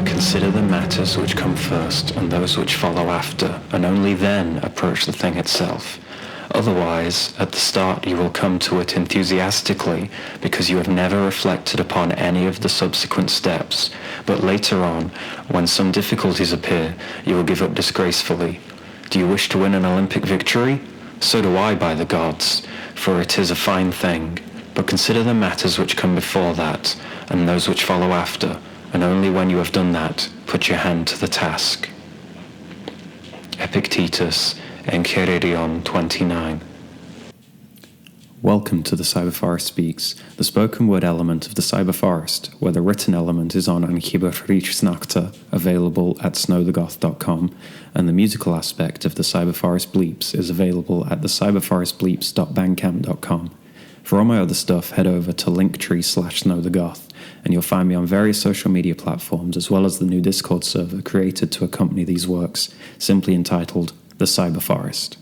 Consider the matters which come first and those which follow after, and only then approach the thing itself. Otherwise, at the start you will come to it enthusiastically because you have never reflected upon any of the subsequent steps, but later on, when some difficulties appear, you will give up disgracefully. Do you wish to win an Olympic victory? So do I, by the gods, for it is a fine thing. But consider the matters which come before that, and those which follow after, and only when you have done that, put your hand to the task. Epictetus, Enchiridion 29. Welcome to the Cyber Forest Speaks, the spoken word element of the Cyber Forest, where the written element is on Anchiberfrichsnachta, available at snowthegoth.com, and the musical aspect of the Cyber Forest Bleeps is available at the cyberforestbleeps.bandcamp.com. For all my other stuff, head over to linktree/snowthegoth, and you'll find me on various social media platforms, as well as the new Discord server created to accompany these works, simply entitled The Cyber Forest.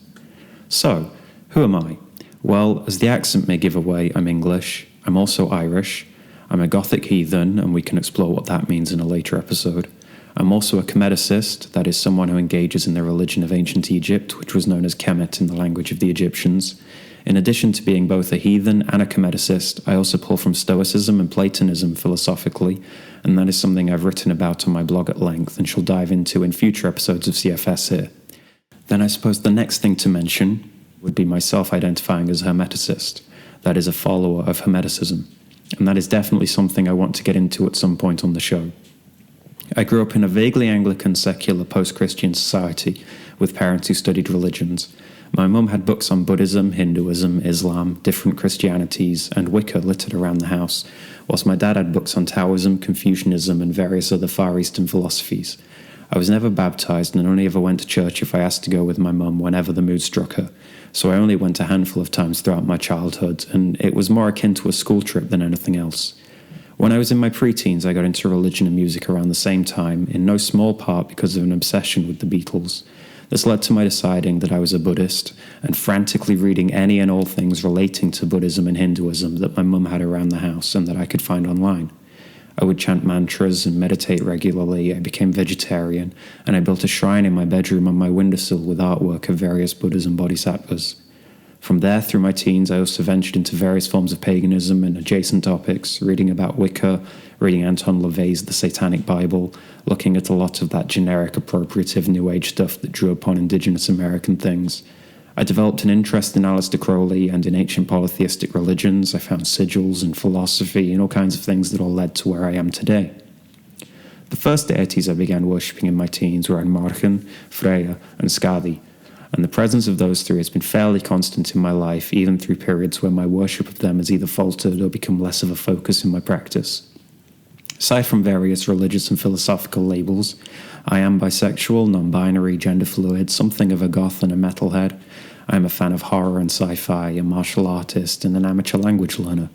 So, who am I? Well, as the accent may give away, I'm English, I'm also Irish, I'm a Gothic heathen, and we can explore what that means in a later episode. I'm also a Kemeticist, that is someone who engages in the religion of ancient Egypt, which was known as Kemet in the language of the Egyptians. In addition to being both a heathen and a Kemeticist, I also pull from Stoicism and Platonism philosophically, and that is something I've written about on my blog at length and shall dive into in future episodes of CFS here. Then I suppose the next thing to mention would be my self-identifying as a Hermeticist, that is a follower of Hermeticism, and that is definitely something I want to get into at some point on the show. I grew up in a vaguely Anglican, secular, post-Christian society with parents who studied religions. My mum had books on Buddhism, Hinduism, Islam, different Christianities, and Wicca littered around the house, whilst my dad had books on Taoism, Confucianism, and various other Far Eastern philosophies. I was never baptized and only ever went to church if I asked to go with my mum whenever the mood struck her, so I only went a handful of times throughout my childhood, and it was more akin to a school trip than anything else. When I was in my pre-teens, I got into religion and music around the same time, in no small part because of an obsession with the Beatles. This led to my deciding that I was a Buddhist, and frantically reading any and all things relating to Buddhism and Hinduism that my mum had around the house and that I could find online. I would chant mantras and meditate regularly. I became vegetarian, and I built a shrine in my bedroom on my windowsill with artwork of various Buddhas and bodhisattvas. From there, through my teens, I also ventured into various forms of paganism and adjacent topics, reading about Wicca, reading Anton LaVey's The Satanic Bible, looking at a lot of that generic appropriative New Age stuff that drew upon indigenous American things. I developed an interest in Aleister Crowley and in ancient polytheistic religions. I found sigils and philosophy and all kinds of things that all led to where I am today. The first deities I began worshipping in my teens were Morgan, Freya, and Skadi, and the presence of those three has been fairly constant in my life, even through periods where my worship of them has either faltered or become less of a focus in my practice. Aside from various religious and philosophical labels, I am bisexual, non-binary, gender fluid, something of a goth and a metalhead. I am a fan of horror and sci-fi, a martial artist, and an amateur language learner.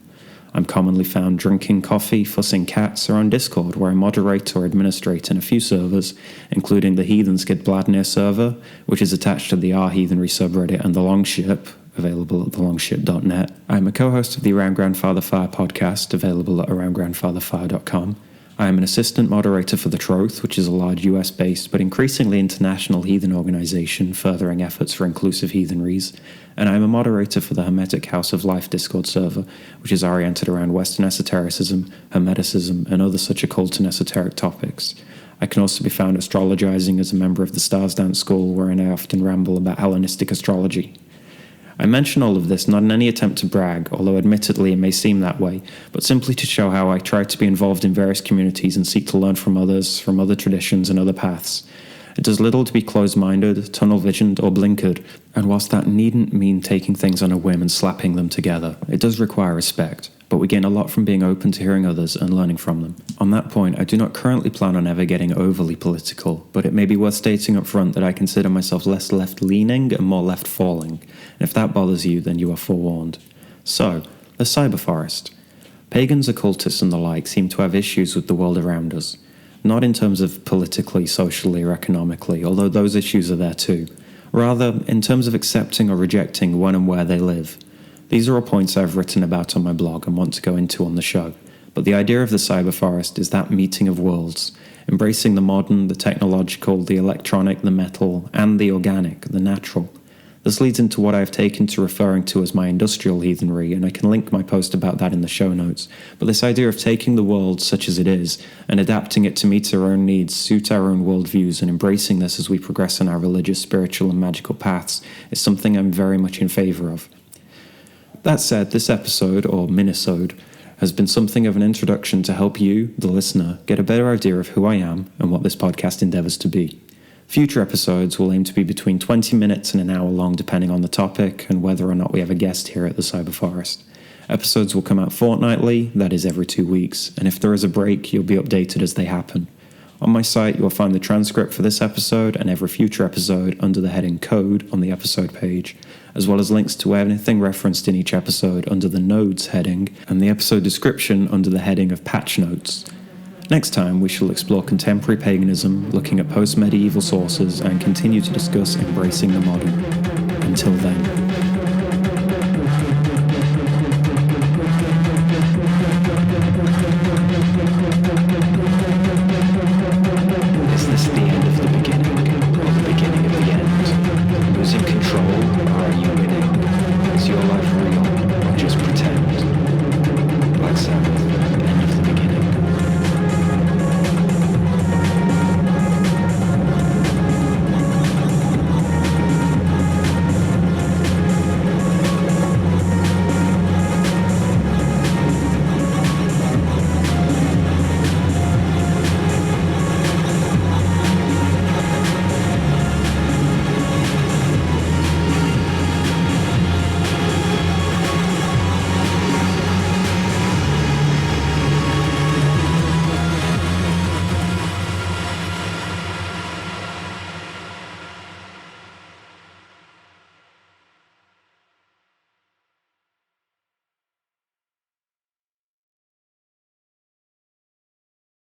I'm commonly found drinking coffee, fussing cats, or on Discord, where I moderate or administrate in a few servers, including the Heathen Skid Bladnir server, which is attached to the R-Heathenry subreddit, and the Longship, available at thelongship.net. I'm a co-host of the Around Grandfather Fire podcast, available at aroundgrandfatherfire.com. I am an assistant moderator for The Troth, which is a large US-based but increasingly international heathen organization furthering efforts for inclusive heathenries, and I am a moderator for the Hermetic House of Life Discord server, which is oriented around Western esotericism, Hermeticism, and other such occult and esoteric topics. I can also be found astrologizing as a member of the Stars Dance School, wherein I often ramble about Hellenistic astrology. I mention all of this not in any attempt to brag, although admittedly it may seem that way, but simply to show how I try to be involved in various communities and seek to learn from others, from other traditions and other paths. It does little to be closed-minded, tunnel-visioned, or blinkered, and whilst that needn't mean taking things on a whim and slapping them together, it does require respect, but we gain a lot from being open to hearing others and learning from them. On that point, I do not currently plan on ever getting overly political, but it may be worth stating up front that I consider myself less left-leaning and more left-falling, and if that bothers you, then you are forewarned. So, the cyber forest. Pagans, occultists, and the like seem to have issues with the world around us. Not in terms of politically, socially, or economically, although those issues are there too. Rather, in terms of accepting or rejecting when and where they live. These are all points I've written about on my blog and want to go into on the show. But the idea of the cyber forest is that meeting of worlds, embracing the modern, the technological, the electronic, the metal, and the organic, the natural. This leads into what I have taken to referring to as my industrial heathenry, and I can link my post about that in the show notes. But this idea of taking the world such as it is, and adapting it to meet our own needs, suit our own worldviews, and embracing this as we progress in our religious, spiritual, and magical paths, is something I'm very much in favour of. That said, this episode, or minisode, has been something of an introduction to help you, the listener, get a better idea of who I am and what this podcast endeavours to be. Future episodes will aim to be between 20 minutes and an hour long depending on the topic and whether or not we have a guest here at the Cyber Forest. Episodes will come out fortnightly, that is every 2 weeks, and if there is a break, you'll be updated as they happen. On my site, you'll find the transcript for this episode and every future episode under the heading Code on the episode page, as well as links to anything referenced in each episode under the Nodes heading and the episode description under the heading of Patch Notes. Next time, we shall explore contemporary paganism, looking at post-medieval sources, and continue to discuss embracing the modern. Until then.